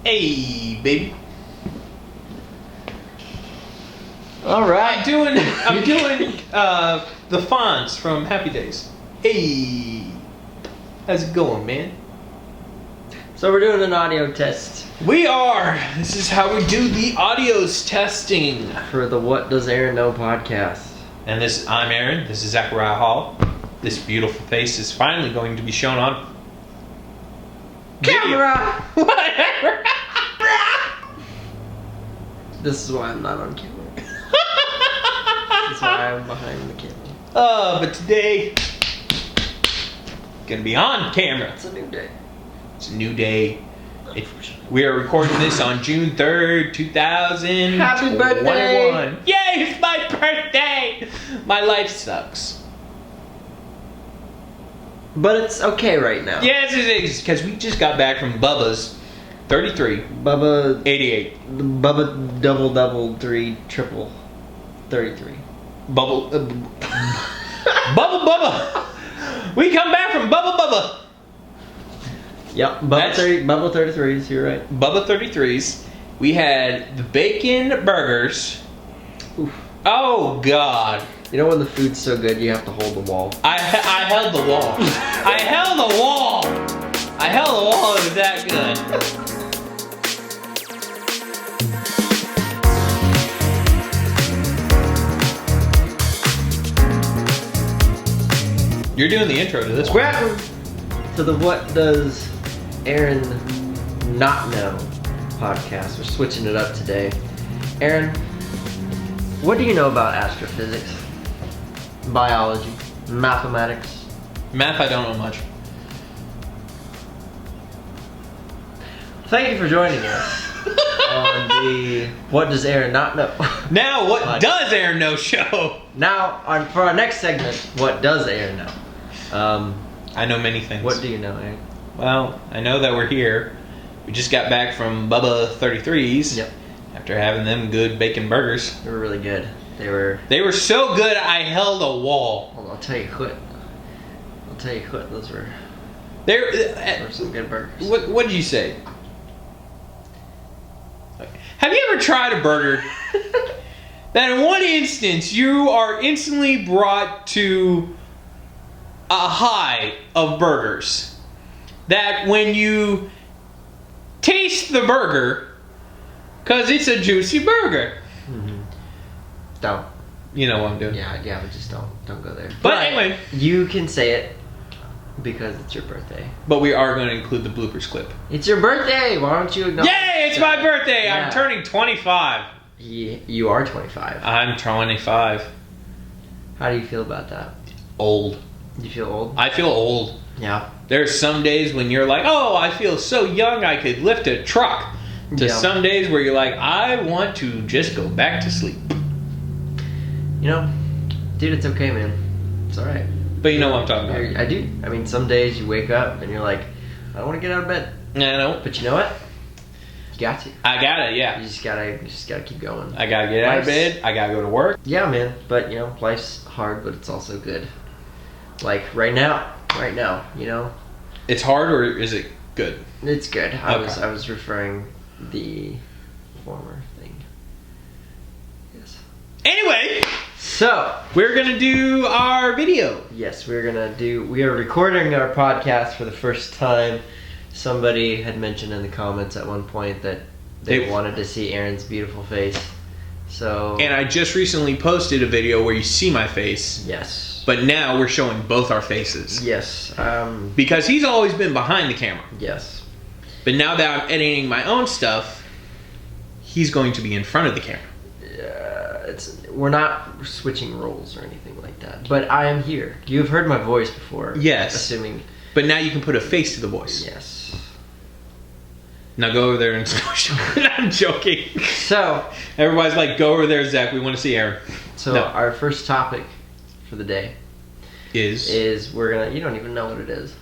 Hey, baby. All right. I'm doing the fonts from Happy Days. Hey, how's it going, man? So we're doing an audio test We are. This is how we do the audios testing. for the What Does Aaron Know podcast. And I'm Aaron. This is Zachariah Hall. This beautiful face is finally going to be shown on Camera! Whatever. This is why I'm not on camera. That's why I'm behind the camera. But today, gonna be on camera. It's a new day. It's a new day. We are recording this on June 3rd, 2021. Happy birthday! Yay, it's my birthday! My life sucks. But it's okay right now. Yes, it is, because we just got back from Bubba's 33, Bubba 88. Bubba double 3 triple 33. Bubba. We come back from Bubba. Yep, Bubba 33s, you're right. Bubba 33s. We had the bacon burgers. Oof. Oh, God. You know when the food's so good you have to hold the wall? I held the wall. I held the wall. It was that good. You're doing the intro to this one. Welcome to the What Does Aaron Not Know podcast. We're switching it up today. Aaron, what do you know about astrophysics, biology, mathematics? Math, I don't know much. Thank you for joining us on the What Does Aaron Not Know? Now, what does Aaron know show? Now, for our next segment, What Does Aaron Know? I know many things. What do you know, Aaron? Well, I know that we're here. We just got back from Bubba 33s. Yep. After having them good bacon burgers. They were really good. They were so good I held a wall. Well, I'll tell you what. Those were some good burgers. What did you say? Have you ever tried a burger that in one instance you are instantly brought to a high of burgers? That when you taste the burger, because it's a juicy burger. Mm-hmm. Don't. You know what I'm doing. Yeah, but just don't go there. But anyway. You can say it because it's your birthday. But we are going to include the bloopers clip. It's your birthday! Why don't you acknowledge Yay! It's my birthday! Yeah. I'm turning 25. You are 25. I'm 25. How do you feel about that? Old. You feel old? I feel old. Yeah. There's some days when you're like, oh, I feel so young I could lift a truck. To some days where you're like, I want to just go back to sleep. You know, dude, it's okay, man. It's alright. But you know what I'm talking about. I do. I mean, some days you wake up and you're like, I don't want to get out of bed. Yeah, I know. But you know what? You got to. I got it, yeah. You just gotta keep going. I gotta get out of bed. I gotta go to work. Yeah, man. But you know, life's hard, but it's also good. Like right now, you know. It's hard, or is it good? It's good. I Okay. was referring the former thing. Yes. Anyway, So we're gonna do our video. yes, we are recording our podcast for the first time. Somebody had mentioned in the comments at one point that they wanted to see Aaron's beautiful face. So And I just recently posted a video where you see my face. yes. But now we're showing both our faces. Yes. Because he's always been behind the camera. Yes. But now that I'm editing my own stuff, he's going to be in front of the camera. We're not switching roles or anything like that. But I am here. You've heard my voice before. Yes. Assuming. But now you can put a face to the voice. Yes. Now go over there and squish him. I'm joking. So Everybody's like, go over there, Zach. We want to see Aaron. So No. our first topic for the day Is we're gonna. You don't even know what it is.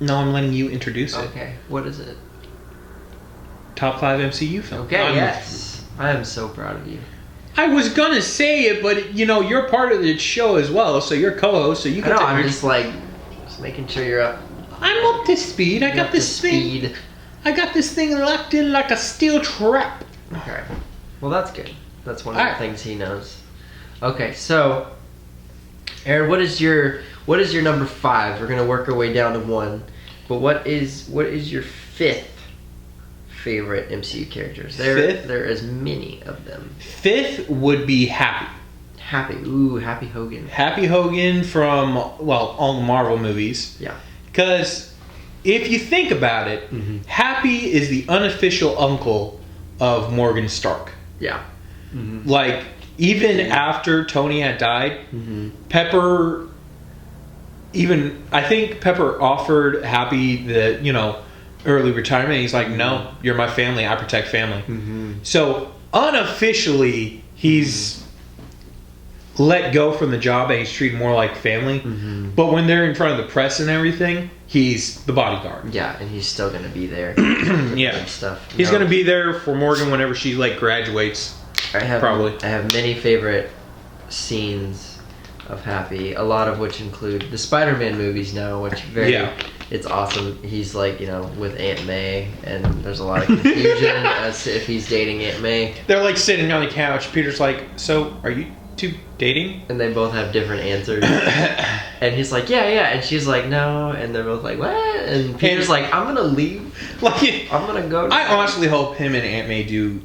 No, I'm letting you introduce it. Okay. What is it? Top 5 MCU film. Okay. Yes. I am so proud of you. I was gonna say it, but you know you're part of the show as well, so you're co-host, so you I can. know. I'm just making sure you're up. I'm up to speed. I got the speed. I got this thing locked in like a steel trap. Okay. Well, that's good. That's one of Alright. the things he knows. Okay, so Aaron, what is your number 5? We're gonna work our way down to 1. But what is your 5th favorite MCU characters? Fifth? There are as many of them. 5th would be Happy. Happy Hogan. Happy Hogan from, well, all the Marvel movies. Yeah. Because if you think about it, Happy is the unofficial uncle of Morgan Stark. Yeah. Like, even after Tony had died, Pepper, I think Pepper offered Happy the, early retirement. He's like, no, you're my family. I protect family. So, unofficially, he's let go from the job and he's treated more like family. But when they're in front of the press and everything, he's the bodyguard. Yeah, and he's still gonna be there. Yeah. Stuff. He's going to be there for Morgan whenever she, graduates. I have Probably. many favorite scenes of Happy, a lot of which include the Spider-Man movies now, which it's awesome. He's with Aunt May, and there's a lot of confusion as to if he's dating Aunt May. They're sitting on the couch. Peter's like, so are you two dating? And they both have different answers. And he's like, yeah, and she's like, no, and they're both like, what? And Peter's like, I'm gonna leave. I'm gonna go. I honestly hope him and Aunt May do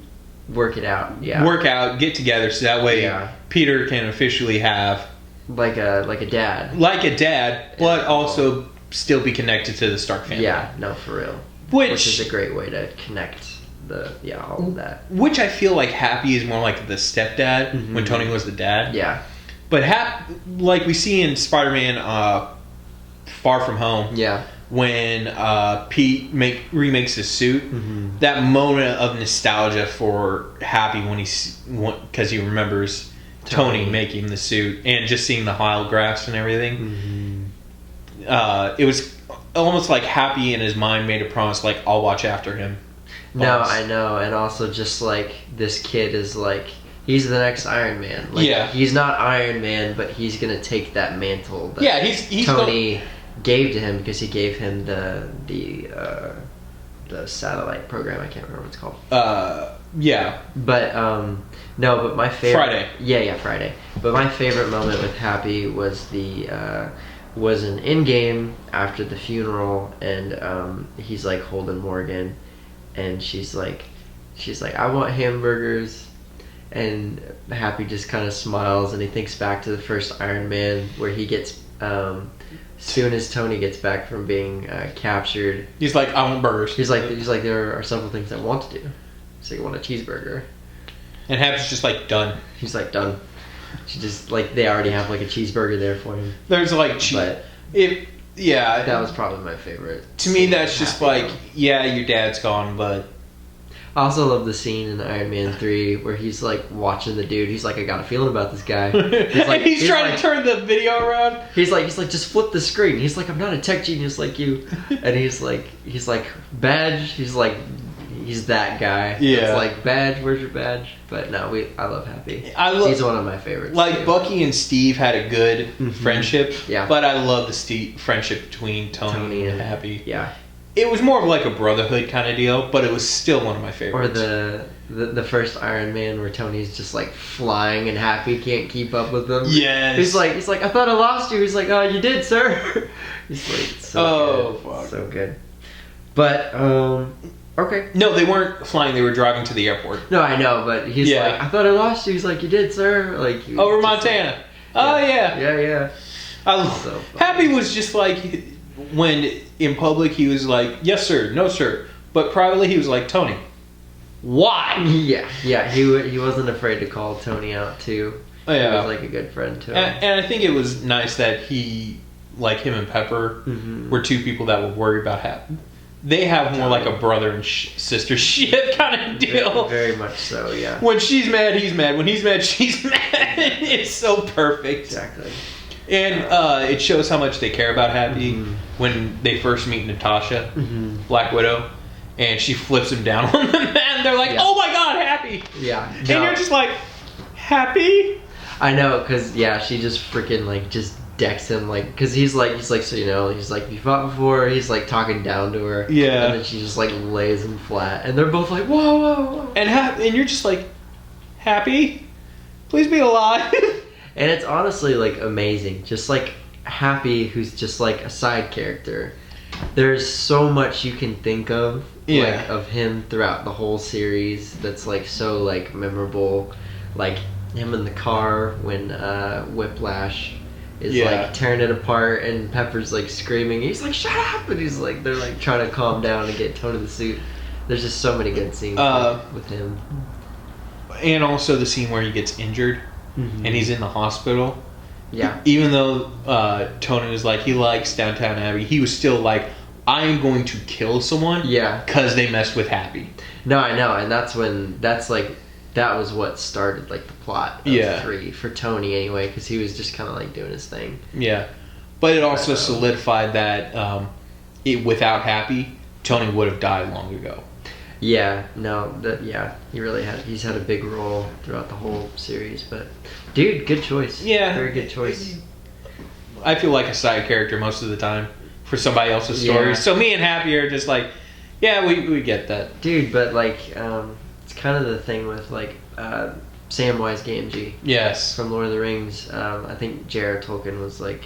work it out. Yeah. Work out, get together, so that way Peter can officially have like a dad. Like a dad, but also still be connected to the Stark family. Yeah, no, for real. Which is a great way to connect all of that. Which I feel like Happy is more like the stepdad when Tony was the dad. Yeah. But like we see in Spider-Man Far From Home. Yeah. When Pete remakes his suit, that moment of nostalgia for Happy because he remembers Tony making the suit and just seeing the holographs and everything. It was almost like Happy in his mind made a promise, I'll watch after him. No, I know, and also just this kid is he's the next Iron Man. He's not Iron Man, but he's gonna take that mantle that he's Tony gave to him because he gave him the satellite program. I can't remember what it's called. But but my favorite Friday. Yeah, Friday. But my favorite moment with Happy was was an in-game after the funeral, and he's holding Morgan, and she's like, I want hamburgers. And Happy just kind of smiles, and he thinks back to the first Iron Man where he gets soon as Tony gets back from being captured, he's like, I want burgers. He's like, there are several things I want to do. So you want a cheeseburger, and Happy's just done. He's done. She just they already have a cheeseburger there for him. There's cheese. That was probably my favorite. To me, that's just your dad's gone, but. I also love the scene in Iron Man 3 where he's watching the dude. He's I got a feeling about this guy. He's trying to turn the video around. He's just flip the screen. He's I'm not a tech genius like you. And he's badge. He's that guy. Yeah. It's badge. Where's your badge? But no, I love Happy. He's one of my favorites. Too. Bucky and Steve had a good friendship. Yeah. But I love the friendship between Tony and Happy. Yeah. It was more of a brotherhood kind of deal, but it was still one of my favorites. Or the first Iron Man where Tony's just flying and Happy can't keep up with him. Yes. He's like, I thought I lost you. He's like, oh, you did, sir. He's so good. Fuck. So good. But okay. No, they weren't flying. They were driving to the airport. No, I know, but he's I thought I lost you. He's like, you did, sir. Over Montana. Yeah. Yeah. Happy was just when in public he was yes sir, no sir, but privately he was Tony, why? Yeah, he wasn't afraid to call Tony out too. Yeah. He was a good friend to him. And I think it was nice that he him and Pepper were two people that would worry about Happy. They have more a brother and sister shit kind of deal. Very much so, yeah. When she's mad, he's mad. When he's mad, she's mad. It's so perfect. Exactly. And it shows how much they care about Happy when they first meet Natasha, Black Widow, and she flips him down on the man. They're oh my god, Happy! Yeah. And you're just Happy? I know, because, she just freaking, just decks him like, because he's like, so you know, he's like, you fought before. He's like talking down to her. Yeah. And then she just like lays him flat, and they're both like, whoa, whoa, whoa. And you're just like, Happy, please be alive. And it's honestly like amazing, just like Happy, who's just like a side character. There's so much you can think of, like, of him throughout the whole series that's like so like memorable, like him in the car when Whiplash is like tearing it apart and Pepper's like screaming. He's like, shut up, and he's like, they're like trying to calm down and get Tony the suit. There's just so many good scenes with him. And also the scene where he gets injured and he's in the hospital. Yeah. Even though Tony was like, he likes Downtown Abbey, he was still like, I am going to kill someone. Yeah. Because they messed with Happy. No, I know, and that was what started like the plot of 3 for Tony anyway, because he was just kind of like doing his thing. Yeah, but it also solidified that without Happy, Tony would have died long ago. Yeah, no, he's had a big role throughout the whole series, but dude, good choice. Yeah, very good choice. I feel like a side character most of the time for somebody else's stories. So me and Happy are just like, yeah, we get that, dude. But like, it's kind of the thing with like Samwise Gamgee. Yes. From Lord of the Rings. I think J.R.R. Tolkien was like,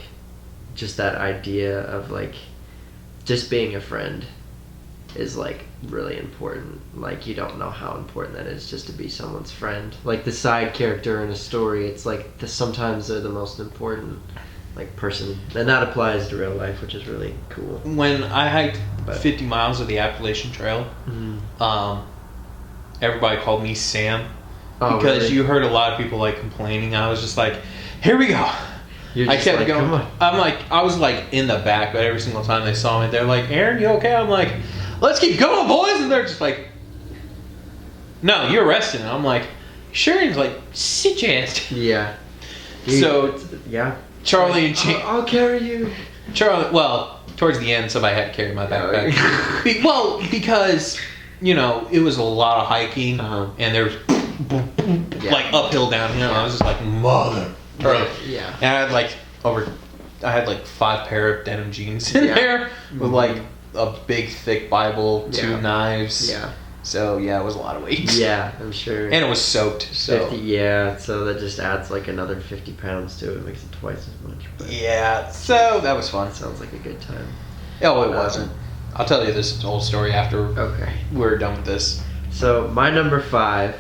just that idea of like, just being a friend is like really important. Like, you don't know how important that is just to be someone's friend. Like the side character in a story, it's like sometimes they're the most important like person, and that applies to real life, which is really cool. When I hiked 50 miles of the Appalachian Trail, everybody called me Sam because really? You heard a lot of people like complaining. I was just like, here we go. I kept like, going. I was like in the back, but every single time they saw me, they're like, Aaron, you okay? I'm like, let's keep going, boys. And they're just like, no, you're resting. And I'm like, sure. And he's like, sit your ass. Yeah. Dude, so, yeah. Charlie and I'll carry you. Charlie, well, towards the end, somebody had to carry my backpack. Because, you know, it was a lot of hiking, and there's like uphill, downhill. I was just like, mother. Yeah. And I had like 5 pair of denim jeans in there with like a big thick Bible, 2 knives. Yeah. So yeah, it was a lot of weight. Yeah, I'm sure. And it was soaked. So 50, yeah, so that just adds like another 50 pounds to it. Makes it twice as much. But yeah, so that was fun. Sounds like a good time. Oh, it wasn't. I'll tell you this whole story after we're done with this. So my number 5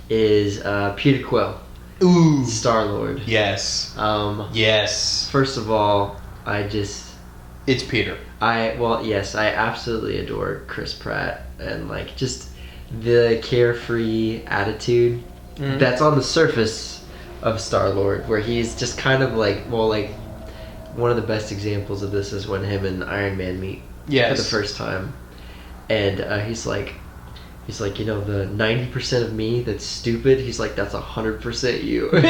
is Peter Quill. Ooh. Star-Lord. Yes. Yes. First of all, it's Peter. I absolutely adore Chris Pratt and like just the carefree attitude that's on the surface of Star-Lord, where he's just kind of like, one of the best examples of this is when him and Iron Man meet for the first time, and he's like, you know, the 90% of me that's stupid, he's like, that's 100% you. Like,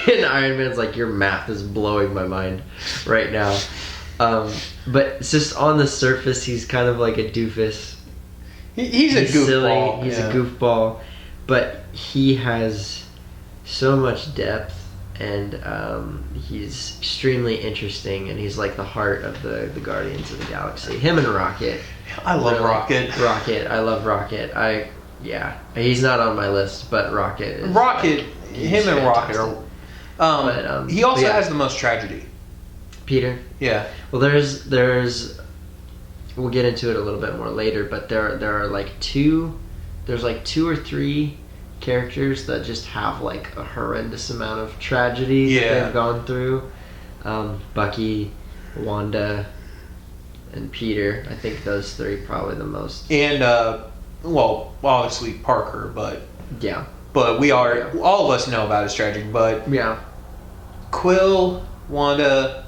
and Iron Man's like, your math is blowing my mind right now. But it's just on the surface, he's kind of like a doofus. He's a goofball. He's a goofball, but he has so much depth, and he's extremely interesting, and he's like the heart of the Guardians of the Galaxy. Him and Rocket. I love Rocket. I love Rocket. He's not on my list, but Rocket is. Rocket, him and Rocket are. He also has the most tragedy. Peter? Yeah. Well, there's we'll get into it a little bit more later, but there are like two or three characters that just have like a horrendous amount of tragedy that they've gone through. Bucky, Wanda, and Peter. I think those 3 probably the most. And obviously Parker, but yeah. But all of us know about his tragedy, but Quill, Wanda,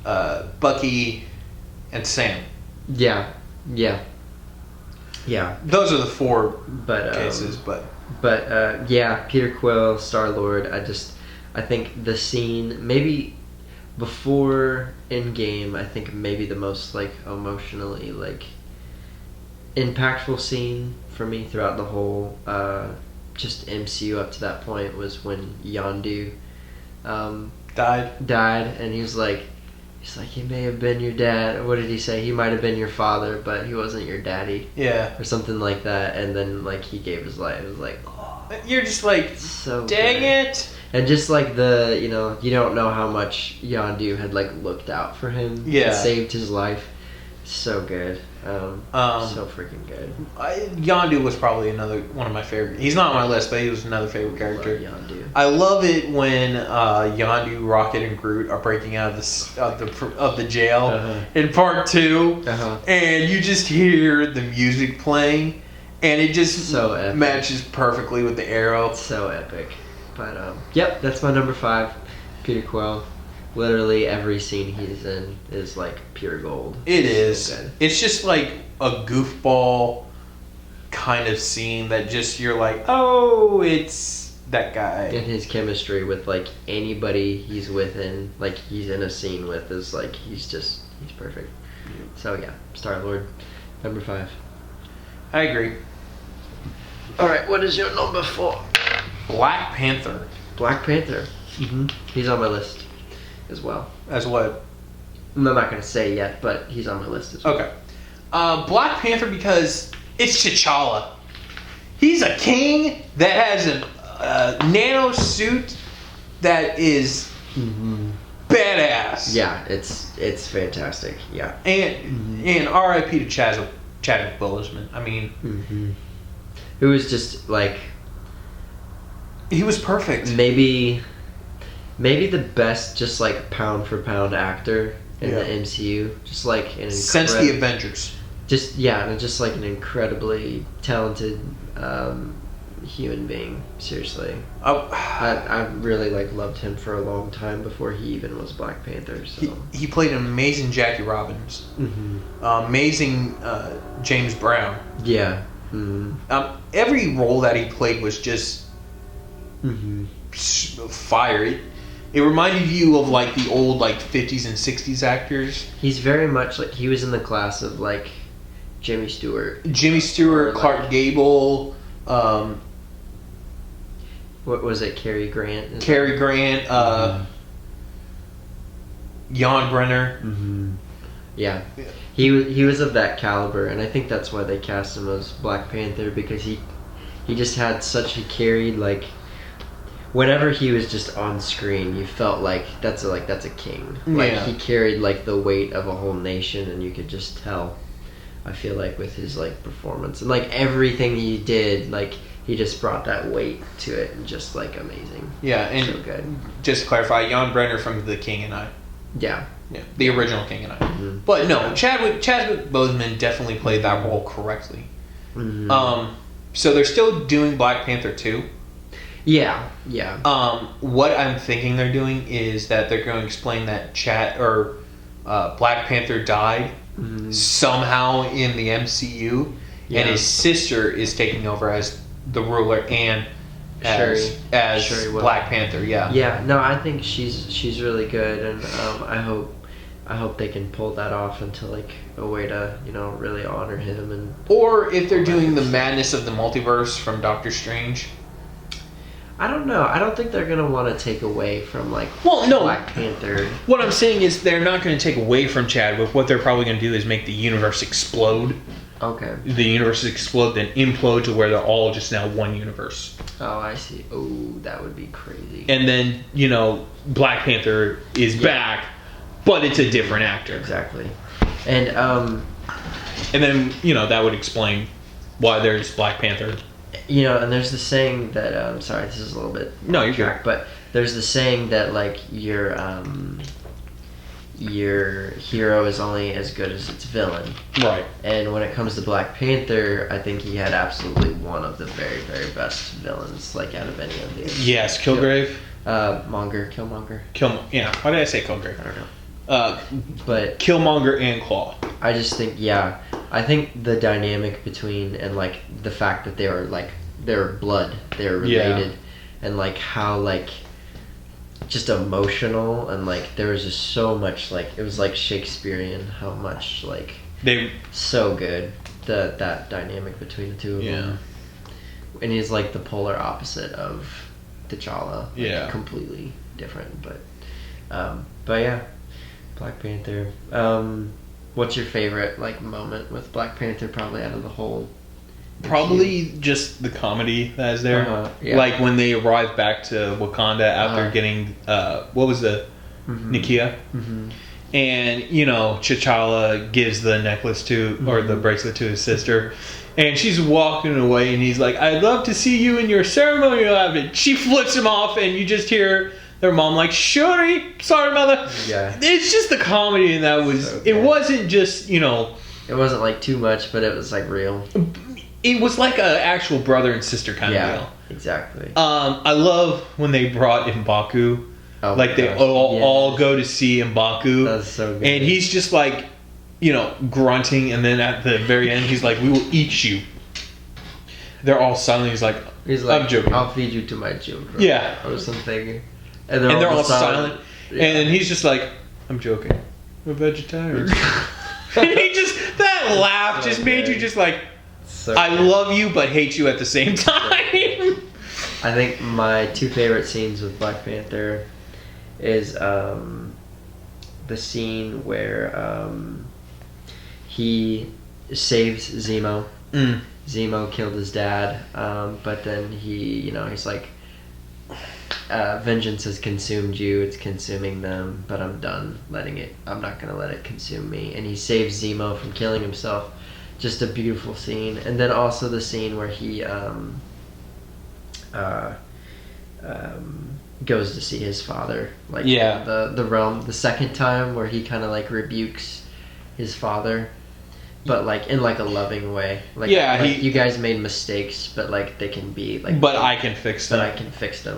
Bucky, and Sam. Yeah. Those are the 4 cases, but Peter Quill, Star-Lord. I think the scene maybe before Endgame, I think maybe the most like emotionally like impactful scene for me throughout the whole just MCU up to that point was when Yondu died. died, and he's like, he may have been your dad. What did he say? He might have been your father, but he wasn't your daddy. Yeah. Or something like that. And then, like, he gave his life. It was like, oh. You're just like, so dang good. it. And just like you don't know how much Yondu had, like, looked out for him. Yeah. And saved his life. So good. So freaking good. Yondu was probably another one of my favorite. He's not on my list, but he was another favorite character. Love Yondu. I love it when Yondu, Rocket, and Groot are breaking out of the jail in part 2, and you just hear the music playing, and it just so matches perfectly with the arrow. So epic. But yep, that's my number 5, Peter Quill. Literally every scene he's in is like pure gold. It is. So good. It's just like a goofball kind of scene that just you're like, oh, it's that guy. And his chemistry with like anybody he's within, like he's in a scene with, is like he's perfect. So yeah, Star-Lord, number 5. I agree. All right, what is your number 4? Black Panther. Black Panther. He's on my list as well. As what? I'm not going to say yet, but he's on my list as well. Okay. Black Panther because it's T'Challa. He's a king that has a nano suit that is badass. Yeah, it's fantastic. Yeah. And R.I.P. to Chadwick Boseman. I mean, it was just like, he was perfect. Maybe the best, just like pound for pound actor in the MCU. Just like since the Avengers. Just like an incredibly talented human being. Seriously, I really like loved him for a long time before he even was Black Panther. So he played an amazing Jackie Robbins, amazing James Brown. Yeah. Every role that he played was just fire. It reminded you of like the old like 50s and 60s actors. He's very much like, he was in the class of like Jimmy Stewart, Clark Gable. What was it? Cary Grant. Jan Brenner. Yeah. He was of that caliber, and I think that's why they cast him as Black Panther, because he just had such a carried, like, whenever he was just on screen, you felt like that's a king. Like he carried like the weight of a whole nation, and you could just tell. I feel like with his like performance and like everything he did, like he just brought that weight to it, and just like amazing. Yeah, and so good. Just to clarify, Jan Brenner from The King and I. Yeah, the original King and I. But no, Chadwick Boseman definitely played that role correctly. So they're still doing Black Panther 2. Yeah. What I'm thinking they're doing is that they're going to explain that Black Panther died somehow in the MCU, and his sister is taking over as the ruler and as Black Panther. Yeah. No, I think she's really good, and I hope they can pull that off into like a way to really honor him. And or if they're doing the madness of the multiverse from Doctor Strange. I don't know. I don't think they're gonna want to take away from like Black Panther. What I'm saying is they're not going to take away from Chadwick. What they're probably going to do is make the universe explode. Okay. The universe explode, then implode to where they're all just now one universe. Oh, I see. Oh, that would be crazy. And then Black Panther is back, but it's a different actor. Exactly. And then that would explain why there's Black Panther. And there's the saying that sorry, this is a little bit you're good. But there's the saying that like your hero is only as good as its villain. Right. And when it comes to Black Panther, I think he had absolutely one of the very, very best villains, like out of any of these. Yes, Killgrave. Killmonger. Why did I say Killgrave? I don't know. But Killmonger and Claw. I just think I think the dynamic between, and like the fact that they were blood, they were related, and like how like just emotional, and like there was just so much, like it was like Shakespearean how much like so good that dynamic between the two of them. And he's like the polar opposite of T'Challa, completely different, but But yeah, Black Panther. What's your favorite moment with Black Panther? Probably out of the whole. Probably just the comedy that is there. Yeah. Like when they arrive back to Wakanda after getting what was the Nakia, and T'Challa gives the necklace to or the bracelet to his sister. And she's walking away, and he's like, "I'd love to see you in your ceremonial outfit." She flips him off, and you just hear their mom like, "Sorry, mother." Yeah. It's just the comedy, and that was. So it wasn't just It wasn't like too much, but it was like real. It was like an actual brother and sister kind of deal. Yeah, exactly. I love when they brought M'Baku. Oh like they all go to see M'Baku. That's so good. And he's just like, grunting, and then at the very end, he's like, "We will eat you." They're all silent. He's like, "I'm joking. I'll feed you to my children." Yeah. Or something. And they're all silent. Yeah. And he's just like, "I'm joking. We're vegetarians." And he just, that laugh just made you just like, I love you but hate you at the same time. I think my two favorite scenes with Black Panther is the scene where he saves Zemo. Zemo killed his dad, but then he's like, vengeance has consumed you, it's consuming them, but I'm not gonna let it consume me. And he saves Zemo from killing himself. Just a beautiful scene. And then also the scene where he goes to see his father, the realm, the second time, where he kind of like rebukes his father, but like in like a loving way. You guys made mistakes, but like they can be like. But I can fix them.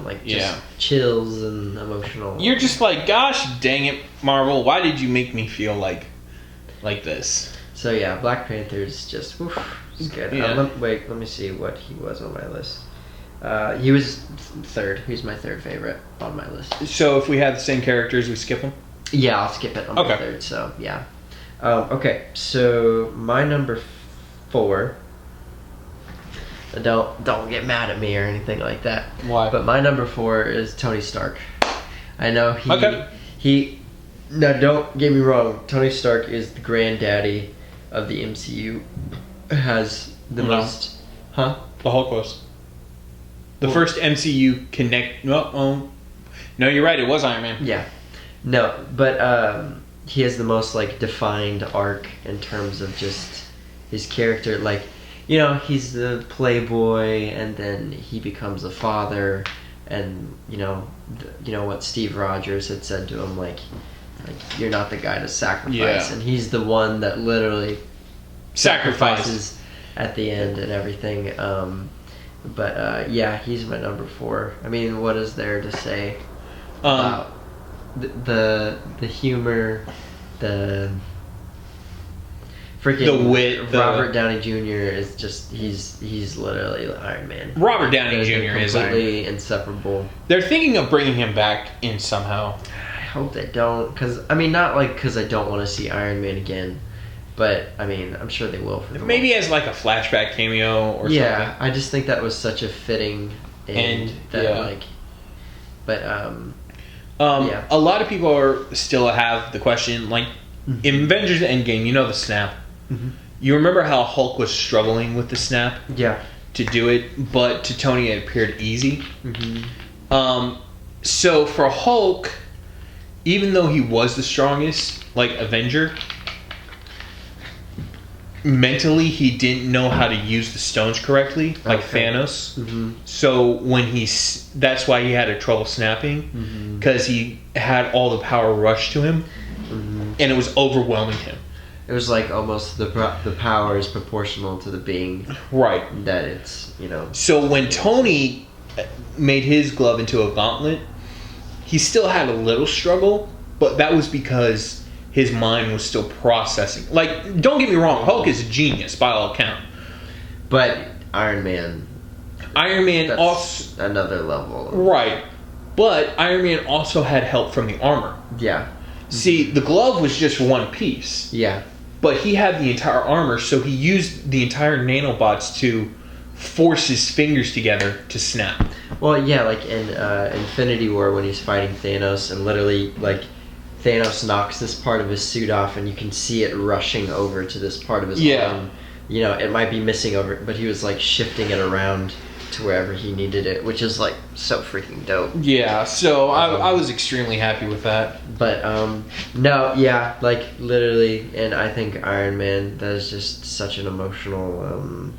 Like just chills and emotional. You're just like, gosh dang it, Marvel! Why did you make me feel like this? So yeah, Black Panther's just it's good. Yeah. Let me see what he was on my list. He was third. He's my third favorite on my list. So if we have the same characters, we skip them? Yeah, I'll skip it on my third. So yeah. Okay, so my number 4. Don't get mad at me or anything like that. Why? But my number 4 is Tony Stark. I know he. Now, don't get me wrong. Tony Stark is the granddaddy of the MCU. Has the most. Huh? The Hulk was. The first MCU connect. No, you're right. It was Iron Man. Yeah. No, but he has the most like defined arc in terms of just his character. Like, he's the playboy, and then he becomes a father, and what Steve Rogers had said to him, like you're not the guy to sacrifice, and he's the one that literally sacrifices at the end and everything. But he's my number 4. I mean, what is there to say about the humor, the freaking the wit? Robert Downey Jr. is just he's literally Iron Man. Robert Downey Jr. is completely insufferable. They're thinking of bringing him back in somehow. I hope they don't, because I don't want to see Iron Man again. But, I mean, I'm sure they will. For maybe as like a flashback cameo or something. Yeah, I just think that was such a fitting end. A lot of people still have the question, like, in Avengers Endgame, the snap. Mm-hmm. You remember how Hulk was struggling with the snap? Yeah. To do it, but to Tony it appeared easy. Mm-hmm. So for Hulk, even though he was the strongest, like, Avenger, mentally he didn't know how to use the stones correctly, like Thanos. Mm-hmm. So that's why he had trouble snapping, because he had all the power rushed to him, and it was overwhelming him. It was like almost the power is proportional to the being, right? That it's So when Tony made his glove into a gauntlet, he still had a little struggle, but that was because his mind was still processing. Like, don't get me wrong, Hulk is a genius by all account. But Iron Man also another level. Right. But Iron Man also had help from the armor. Yeah. See, the glove was just one piece. Yeah. But he had the entire armor, so he used the entire nanobots to force his fingers together to snap. Well, yeah, like in Infinity War when he's fighting Thanos, and literally like Thanos knocks this part of his suit off, and you can see it rushing over to this part of his arm. You know, it might be missing over, but he was like shifting it around to wherever he needed it, which is like so freaking dope. Yeah, so I was extremely happy with that. But no, yeah, like literally, and I think Iron Man, that is just such an emotional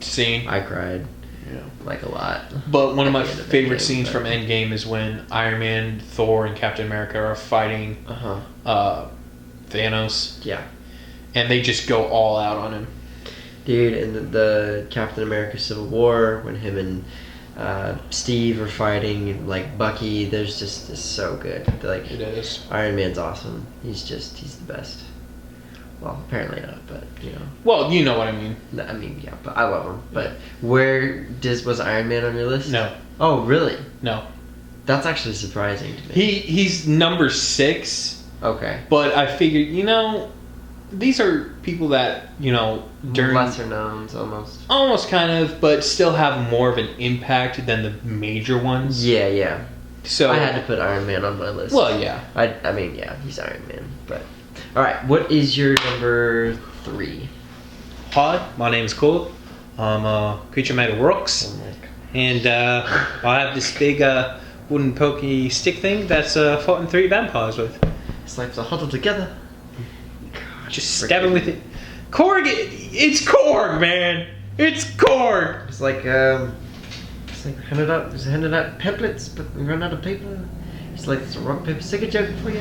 scene. I cried. Yeah. Like a lot. But one of my favorite scenes from Endgame is when Iron Man, Thor, and Captain America are fighting Thanos. Yeah. And they just go all out on him. Dude, in the Captain America Civil War, when him and Steve are fighting, and, like Bucky, there's just, it's so good. Like, it is. Iron Man's awesome. He's the best. Well, apparently not, but you know. Well, you know what I mean. No, I mean, yeah, but I love him. But was Iron Man on your list? No. Oh, really? No. That's actually surprising to me. He's number 6. Okay. But I figured, you know, these are people that, you know, during lesser knowns almost. Almost kind of, but still have more of an impact than the major ones. Yeah, yeah. So I had to put Iron Man on my list. Well, yeah. I mean, yeah, he's Iron Man, but all right, what is your number 3? Hi, my name's Quill. I'm a creature made of rocks, and I have this big wooden pokey stick thing that's fighting 3 vampires with. It's like to huddle together. Just stab him with it. Korg, it's Korg, man. It's Korg. It's like handed out pamphlets, but we run out of paper. It's like it's a rock paper scissor joke for you.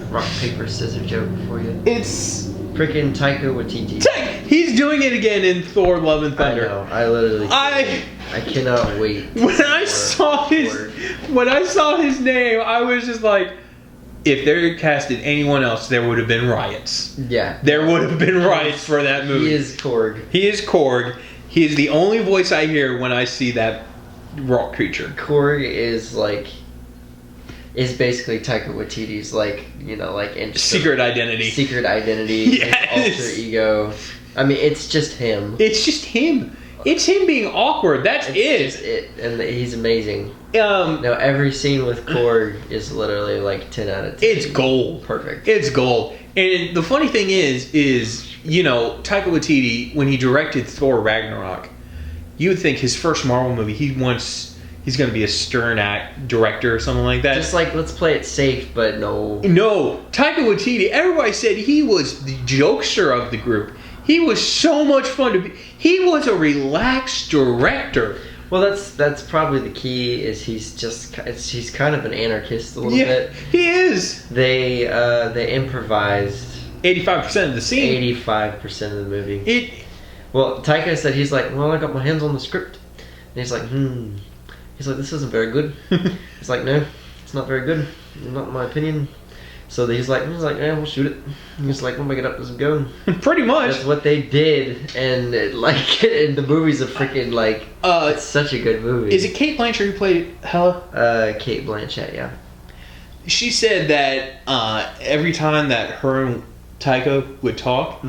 Rock paper scissor joke for you. It's freaking Taika Waititi. He's doing it again in Thor: Love and Thunder. I know. I literally. I cannot wait. When I saw his name, I was just like, if they casted anyone else, there would have been riots. Yeah. There would have been riots for that movie. He is Korg. He is Korg. He is the only voice I hear when I see that rock creature. Korg is basically Taika Waititi's secret identity. Secret identity. Yes. His alter ego. I mean, it's just him. It's just him. It's him being awkward. That's it. And he's amazing. Now every scene with Korg is literally like 10 out of 10. It's gold. Perfect. It's gold. And the funny thing is you know, Taika Waititi, when he directed Thor Ragnarok, you would think his first Marvel movie, he's going to be a stern act director or something like that. Just like, let's play it safe, but no. No. Taika Waititi, everybody said he was the jokester of the group. He was so much fun to be. He was a relaxed director. Well, that's probably the key. Is he's kind of an anarchist a little bit. He is. They improvised 85% of the scene. 85% of the movie. Well, Taika said he's like, well, I got my hands on the script, and he's like, He's like, this isn't very good. He's like, no, it's not very good, not in my opinion. So he's like, yeah, we'll shoot it. He's like, we'll make it up as we go. Pretty much. That's what they did, and and the movie's a freaking it's such a good movie. Is it Cate Blanchett who played Hela? Cate Blanchett, yeah. She said that every time that her and Taika would talk,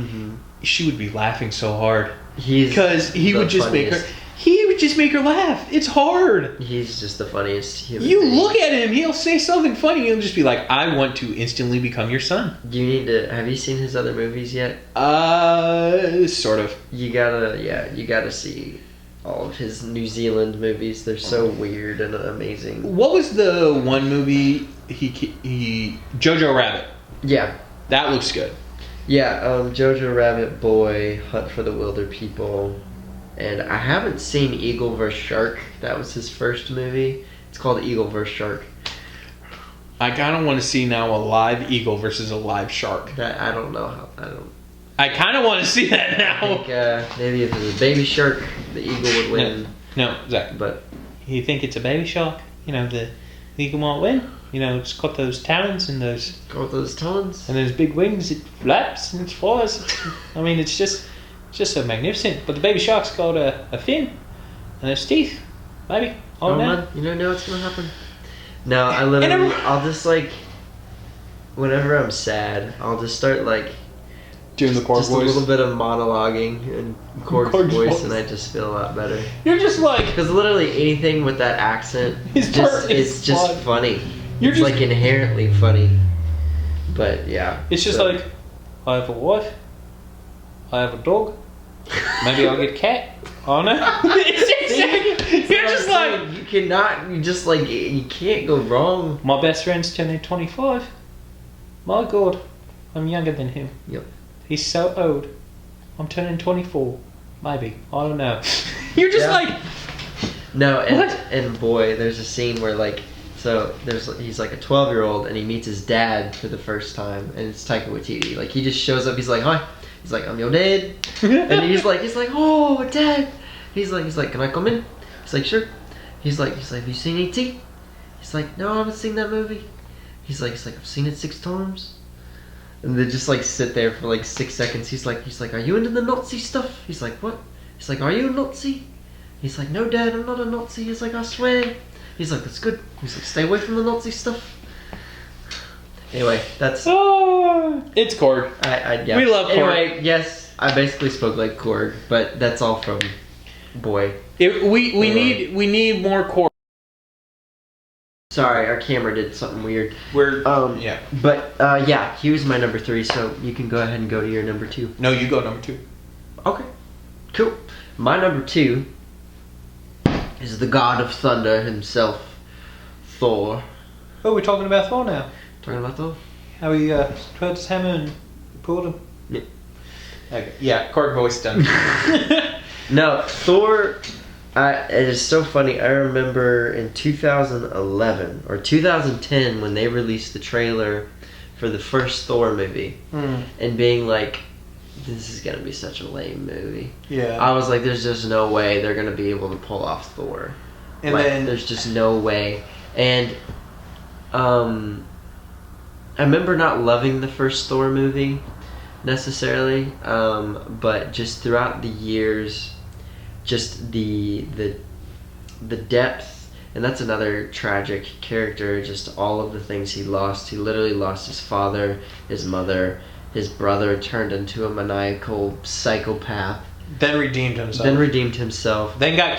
she would be laughing so hard because he would just make her laugh. It's hard. He's just the funniest human You being. look at him, he'll say something funny, he'll just be like, I want to instantly become your son. Have you seen his other movies yet? Sort of. You gotta see all of his New Zealand movies. They're so weird and amazing. What was the one movie he Jojo Rabbit? Yeah. That looks good. Yeah, Jojo Rabbit Boy, Hunt for the Wilder People. And I haven't seen Eagle vs. Shark. That was his first movie. It's called Eagle vs. Shark. I kind of want to see now a live eagle versus a live shark. I don't know how. I kind of want to see that now. I think maybe if it was a baby shark, the eagle would win. No, Zach. But you think it's a baby shark? You know, the eagle won't win. You know, it's got those talons and those talons and those big wings. It flaps and it flies. I mean, it's just so magnificent. But the baby shark's got a fin and those teeth. Maybe. Oh man, you don't know what's gonna happen. No, I'll just whenever I'm sad, I'll just start Doing the Korg just voice. a little bit of monologuing in Korg's voice, and I just feel a lot better. You're just like... Because literally anything with that accent it's just funny. You're it's just like inherently funny. But yeah. It's just like, I have a wife. I have a dog. Maybe I'll get a cat. I don't know. You're just like... You can't go wrong. My best friend's turning 25. My God. I'm younger than him. Yep. He's so old. I'm turning 24. Maybe. I don't know. You're just like... No, and boy, there's a scene where he's like a 12-year-old and he meets his dad for the first time, and it's Taika Waititi. Like, he just shows up, he's like, hi. He's like, I'm your dad. And he's like, oh, Dad. He's like, can I come in? He's like, sure. He's like, have you seen E.T.? He's like, no, I haven't seen that movie. He's like, I've seen it 6 times. And they just like sit there for like 6 seconds. He's like, are you into the Nazi stuff? He's like, what? He's like, are you a Nazi? He's like, no, Dad, I'm not a Nazi. He's like, I swear. He's like, that's good. He's like, stay away from the Nazi stuff. Anyway, that's... it's Korg. Yeah. We love Korg. Anyway, yes, I basically spoke like Korg, but that's all from Boy. We need more Korg. Sorry, our camera did something weird. Yeah. But yeah, he was my number 3, so you can go ahead and go to your number 2. No, you go number 2. Okay. Cool. My number 2 is the God of Thunder himself, Thor. Oh, we're talking about Thor now. Talking about Thor? How he put his hammer and pulled him. Yeah. Okay. Yeah, Korg voice done. No, Thor. It is so funny. I remember in 2011 or 2010 when they released the trailer for the first Thor movie, and being like, "This is gonna be such a lame movie." Yeah. I was like, "There's just no way they're gonna be able to pull off Thor." And then there's just no way. And I remember not loving the first Thor movie necessarily, but just throughout the years, just the depth, and that's another tragic character, just all of the things he lost. He literally lost his father, his mother, his brother turned into a maniacal psychopath. Then redeemed himself. Then got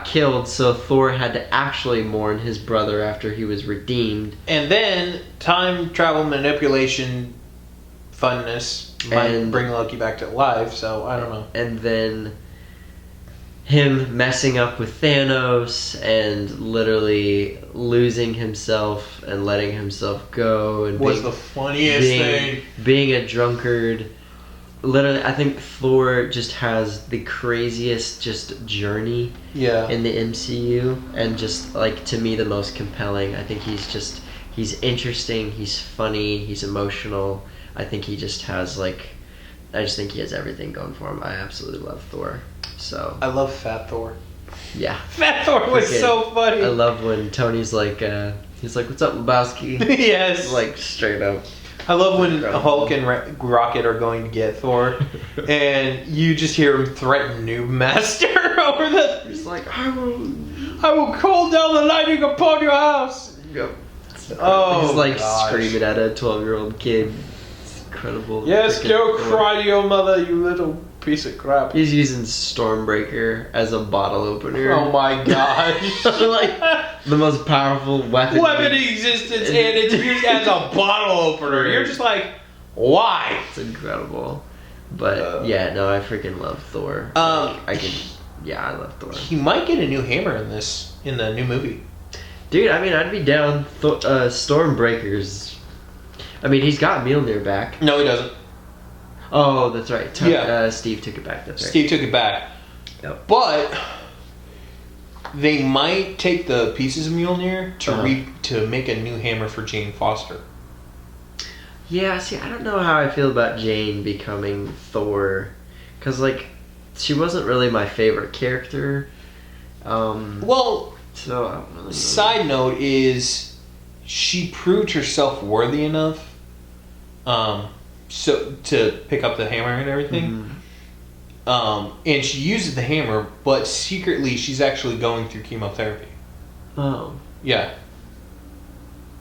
killed. So Thor had to actually mourn his brother after he was redeemed. And then time travel manipulation funness might bring Loki back to life, so I don't know. And then him messing up with Thanos and literally losing himself and letting himself go and was the funniest thing. Being a drunkard. Literally, I think Thor just has the craziest just journey in the MCU, and just like, to me, the most compelling. I think he's interesting, he's funny, he's emotional. I think he just has I just think he has everything going for him. I absolutely love Thor. So I love Fat Thor. Yeah. Fat Thor was so funny. I love when Tony's like, he's like, "What's up, Lebowski?" Yes. Like, straight up. I love when Hulk and Rocket are going to get Thor, and you just hear him threaten Noob Master over the... He's like, I will call down the lightning upon your house. Yep. Oh, he's like gosh. Screaming at a 12-year-old kid. It's incredible. Yes, go cry to your mother, you little piece of crap. He's using Stormbreaker as a bottle opener. Oh my gosh. Like, the most powerful weapon in existence, and it's used as a bottle opener. You're just like, why? It's incredible. But yeah, no, I freaking love Thor. I love Thor. He might get a new hammer in the new movie. Dude, I mean, I'd be down. Stormbreakers. I mean, he's got Mjolnir back. No, he doesn't. Oh, that's right. Steve took it back. That's right. Steve took it back. Yep. But they might take the pieces of Mjolnir to make a new hammer for Jane Foster. Yeah, see, I don't know how I feel about Jane becoming Thor, because she wasn't really my favorite character. Well, so I don't really know. Side note is, she proved herself worthy enough, so to pick up the hammer and everything. Mm-hmm. And she uses the hammer, but secretly she's actually going through chemotherapy. Oh. Yeah.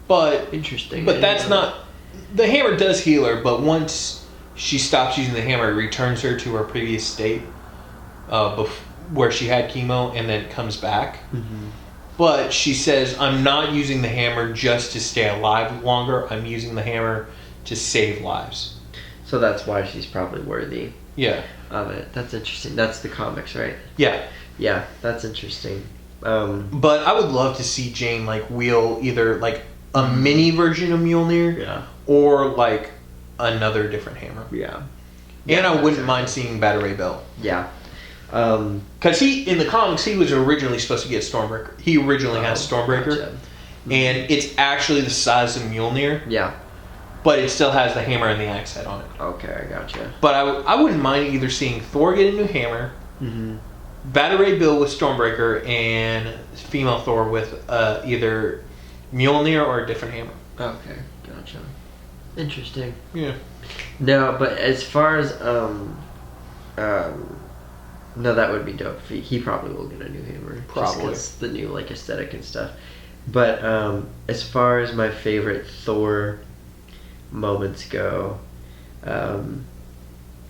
But interesting. But that's not... The hammer does heal her, but once she stops using the hammer, it returns her to her previous state, where she had chemo, and then comes back. Mm-hmm. But she says, I'm not using the hammer just to stay alive longer. I'm using the hammer to save lives. So that's why she's probably worthy. Yeah. Of it. That's interesting. That's the comics, right? Yeah. Yeah, that's interesting. But I would love to see Jane like wield either like a mini version of Mjolnir, Yeah. or like another different hammer. Yeah. And I wouldn't mind seeing Beta Ray Bill. Yeah. Because in the comics, he was originally supposed to get Stormbreaker. He originally has Stormbreaker. Gotcha. And it's actually the size of Mjolnir, Yeah. but it still has the hammer and the axe head on it. Okay, I gotcha. But I wouldn't mind either seeing Thor get a new hammer, Mm-hmm. Beta Ray Bill with Stormbreaker, and female Thor with either Mjolnir or a different hammer. Okay, gotcha. Interesting. Yeah. No, but as far as no, that would be dope. He probably will get a new hammer. Probably. Just 'cause the new like aesthetic and stuff. But as far as my favorite Thor moments go,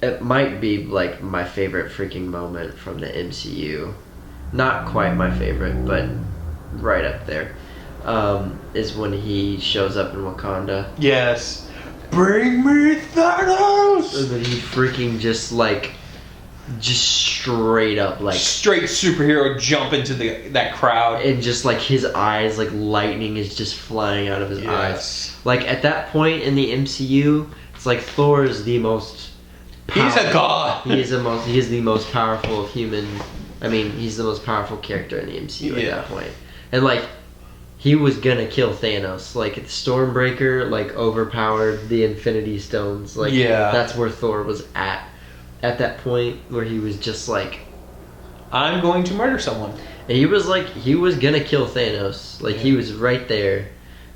it might be like my favorite freaking moment from the MCU. Not quite my favorite, but right up there. Is when he shows up in Wakanda. Yes. Bring me Thanos! And then he freaking just straight up like straight superhero jump into that crowd. and just like his eyes, like lightning is just flying out of his eyes. Like at that point in the MCU, it's like Thor is the most He's a god. He is the most powerful human. I mean, he's the most powerful character in the MCU at that point. And like he was gonna kill Thanos. Like Stormbreaker like overpowered the Infinity Stones. Like that's where Thor was at that point, where he was just like, I'm going to murder someone. And he was gonna kill Thanos. Like he was right there,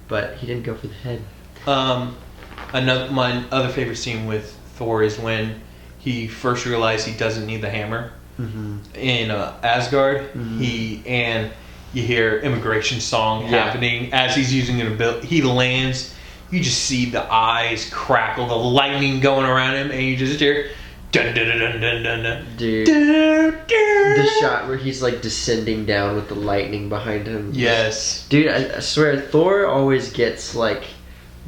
but he didn't go for the head. My other favorite scene with Thor is when he first realized he doesn't need the hammer in Asgard. Mm-hmm. You hear immigration song happening as he's using an ability. He lands. You just see the eyes crackle, the lightning going around him, and you just hear. Dun, dun, dun, dun, dun, dun, dun. Dude, dun, dun. the shot where he's like descending down with the lightning behind him. Yes, dude, I swear Thor always gets like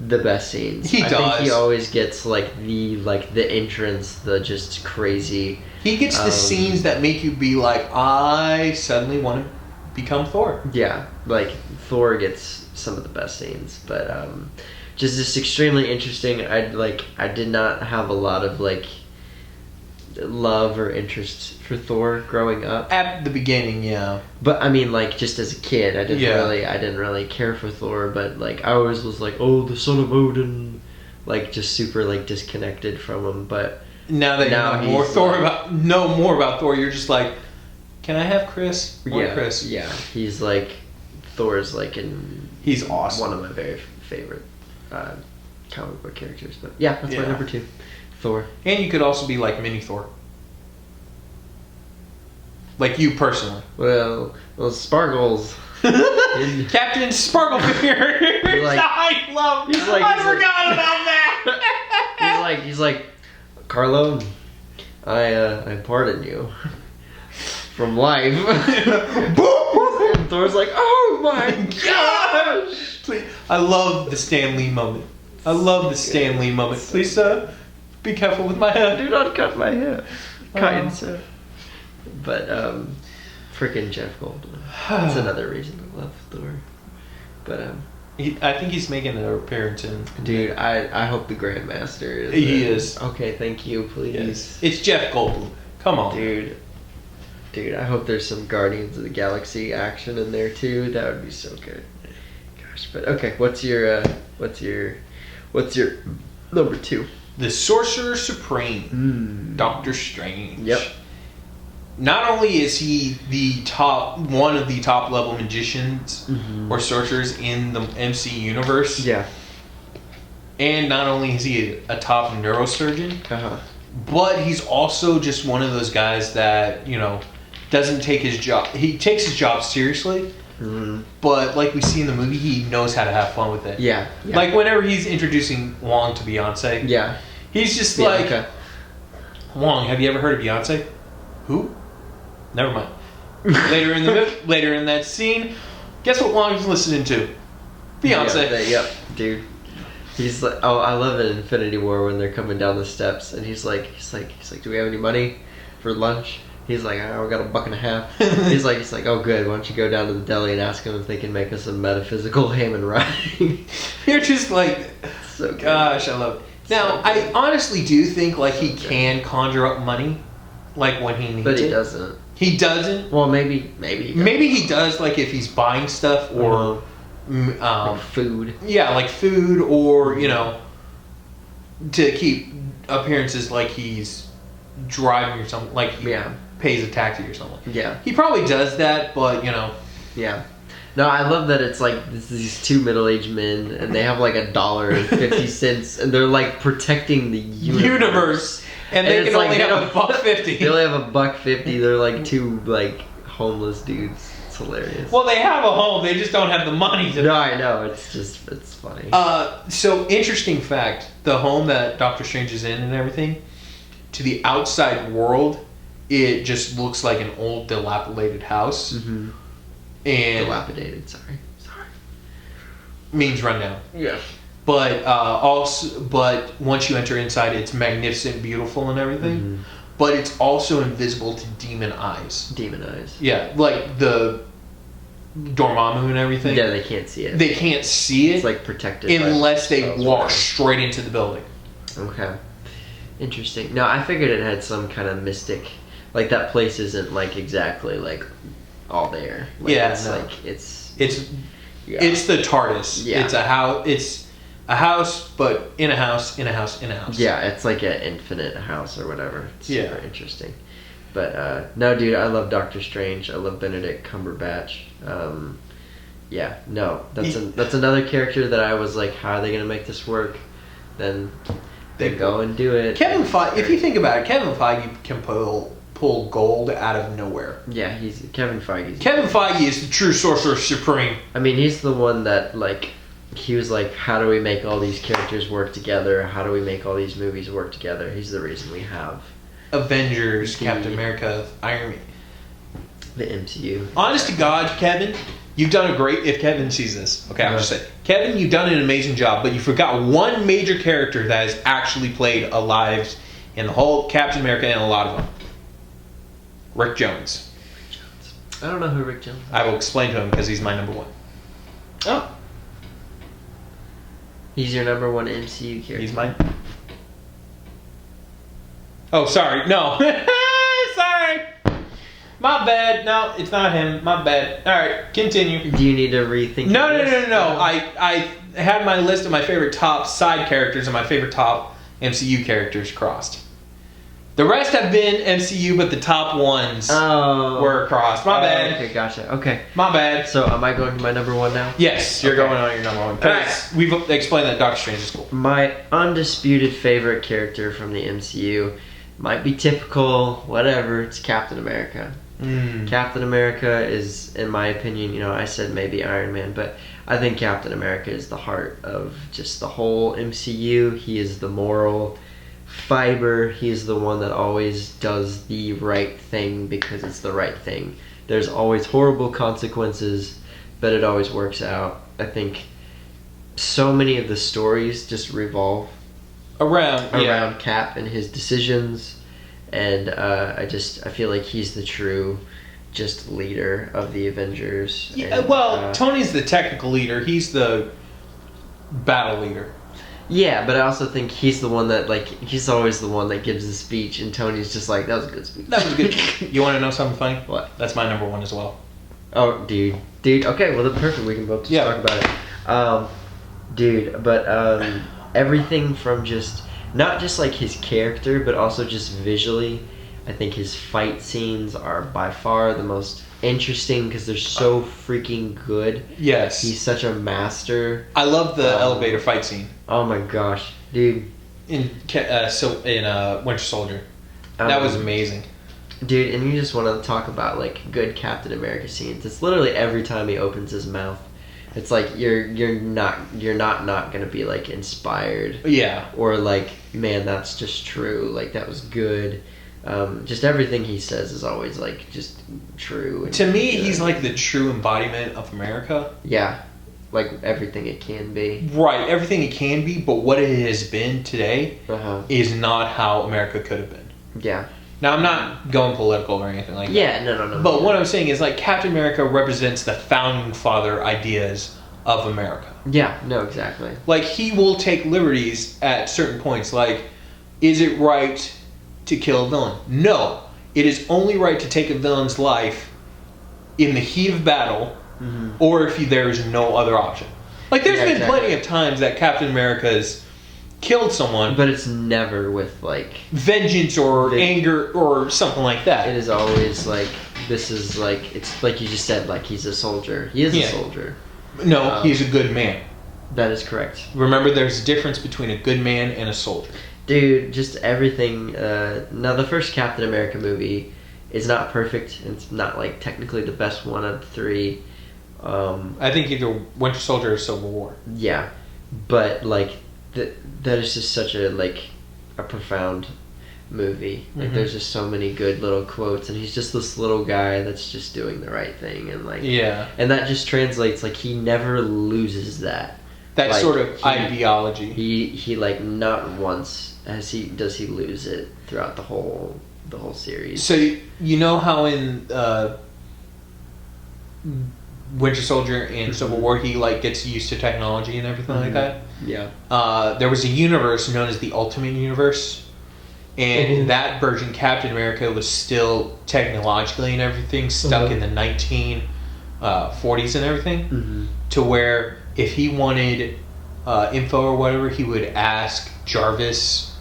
the best scenes. I think he always gets like the entrance, the just crazy. He gets the scenes that make you be like, I suddenly want to become Thor. Yeah, like Thor gets some of the best scenes, but just extremely interesting. I did not have a lot of like love or interest for Thor growing up At the beginning, yeah. but I mean like just as a kid I didn't really care for Thor, but like I always was like, oh, the son of Odin, like just super like disconnected from him. But now that you know more about Thor, you're just like, can I have Chris? Chris. Yeah, he's like Thor's like he's awesome. One of my very favorite comic book characters. But yeah, that's my number 2. Thor. And you could also be like mini Thor. Like you personally. Well, Sparkles. Captain Sparkle here. Like, I forgot about that. he's like, Carlo, I pardon you from life. And Thor's like, oh my gosh. Please. I love the Stan Lee moment. Please, be careful with my hair. Do not cut my hair. Kind sir. But freaking Jeff Goldblum. That's another reason to love Thor. But I think he's making an appearance in. Dude, I hope the Grandmaster is. He is. Okay, thank you, please. Yes. It's Jeff Goldblum. Come on, dude. I hope there's some Guardians of the Galaxy action in there too. That would be so good. Gosh, but okay, what's your number 2? The Sorcerer Supreme, Doctor Strange. Yep. Not only is he one of the top level magicians or sorcerers in the MC universe. Yeah. And not only is he a top neurosurgeon, but he's also just one of those guys that, doesn't take his job. He takes his job seriously. But like we see in the movie, he knows how to have fun with it. Yeah. Like whenever he's introducing Wong to Beyonce. Yeah. He's just Bianca. like, Wong, have you ever heard of Beyonce? Who? Never mind. Later in that scene, guess what Wong's listening to? Beyonce. Yep, dude. He's like, oh, I love it in Infinity War when they're coming down the steps, and he's like, do we have any money for lunch? He's like, oh, we got $1.50. he's like, oh, good. Why don't you go down to the deli and ask them if they can make us a metaphysical ham and rye? You're just like, so good. Gosh, I love it. Now, I honestly do think like he can conjure up money, like when he needs it. But he doesn't. He doesn't. Well, maybe. He does. Maybe he does, like if he's buying stuff or like food. Yeah, like food, or to keep appearances like he's driving or something. Like he pays a taxi or something. Yeah. He probably does that, but Yeah. No, I love that it's like these two middle-aged men, and they have like $1.50, and they're like protecting the universe. And they can only have $1.50. They only have $1.50. They're like two like homeless dudes. It's hilarious. Well, they have a home. They just don't have the money to. No, I know. It's funny. So interesting fact: the home that Doctor Strange is in and everything, to the outside world, it just looks like an old, dilapidated house. Mm-hmm. And dilapidated. Sorry. Means rundown. Yeah. But but once you enter inside, it's magnificent, beautiful, and everything. Mm-hmm. But it's also invisible to demon eyes. Demon eyes. Yeah, like the Dormammu and everything. Yeah, they can't see it. They can't see it. It's like protected unless they walk straight into the building. Okay. Interesting. No, I figured it had some kind of mystic. Like that place isn't like exactly like all there. Like, yeah, it's no. like it's the TARDIS. Yeah. It's a house. It's a house, but in a house, in a house, in a house. Yeah, it's like an infinite house or whatever. It's super interesting. But no, dude, I love Doctor Strange. I love Benedict Cumberbatch. Yeah, no, that's another character that I was like, how are they gonna make this work? Then they go and do it. Kevin Feige. If you think about it, Kevin Feige can pull gold out of nowhere. Yeah, he's Kevin Feige. Kevin Feige is the true Sorcerer Supreme. I mean, he's the one that like, he was like, how do we make all these characters work together? How do we make all these movies work together? He's the reason we have Avengers, Captain America, Iron Man. The MCU. Honest to God, Kevin, you've done a great... If Kevin sees this, okay, I'll just say, Kevin, you've done an amazing job, but you forgot one major character that has actually played a lives in the whole Captain America and a lot of them. Rick Jones. I don't know who Rick Jones is. I will explain to him because he's my number one. Oh. He's your number one MCU character. He's mine. Oh, sorry. No. Sorry. My bad. No, it's not him. My bad. All right, continue. Do you need to rethink? No. I had my list of my favorite top side characters and my favorite top MCU characters crossed. The rest have been MCU, but the top ones were crossed. My bad. Okay, gotcha. Okay. My bad. So am I going to my number one now? Yes, you're going on your number one. Because we've explained that Doctor Strange is cool. My undisputed favorite character from the MCU might be typical, whatever. It's Captain America. Captain America is, in my opinion, I said maybe Iron Man, but I think Captain America is the heart of just the whole MCU. He is the moral fiber. He's the one that always does the right thing because it's the right thing. There's always horrible consequences, but it always works out. I think so many of the stories just revolve around Cap and his decisions, and I feel like he's the true just leader of the Avengers. Yeah, and, Tony's the technical leader. He's the battle leader. Yeah, but I also think he's the one that, like, he's always the one that gives the speech, and Tony's just like, that was a good speech. That was good. You want to know something funny? What? That's my number one as well. Oh, dude. Okay, well, then perfect. We can both just talk about it. Everything from just, not just, like, his character, but also just visually, I think his fight scenes are by far the most interesting because they're so freaking good. Yes. He's such a master. I love the elevator fight scene. Oh my gosh, dude. In Winter Soldier. That was amazing. Dude, and you just want to talk about like good Captain America scenes. It's literally every time he opens his mouth. It's like you're not gonna be like inspired. Yeah. Or like, man, that's just true. Like that was good. Just everything he says is always like just true. To me, he's like the true embodiment of America. Yeah, like everything it can be. Right, everything it can be, but what it has been today is not how America could have been. Yeah. Now, I'm not going political or anything like that. Yeah, no. But what I'm saying is, like, Captain America represents the founding father ideas of America. Yeah, no, exactly. Like, he will take liberties at certain points. Like, is it right to kill a villain? No. It is only right to take a villain's life in the heat of battle, or if there is no other option. Like, there's been plenty of times that Captain America's killed someone, but it's never with like vengeance or anger or something like that. It is always like, this is like, it's like you just said, like he's a soldier. He is a soldier. No, he's a good man. That is correct. Remember, there's a difference between a good man and a soldier. Dude, just everything. Now, the first Captain America movie is not perfect. It's not like technically the best one of the three. I think either Winter Soldier or Civil War. Yeah, but like that is just such a profound movie. Like there's just so many good little quotes, and he's just this little guy that's just doing the right thing, and like and that just translates, like he never loses that like, sort of ideology. He like not once does he lose it throughout the whole series. So you know how in Winter Soldier and Civil War he like gets used to technology and everything like that? Yeah. There was a universe known as the Ultimate Universe, and in that version Captain America was still technologically and everything stuck in the 1940s and everything, to where if he wanted info or whatever, he would ask Jarvis,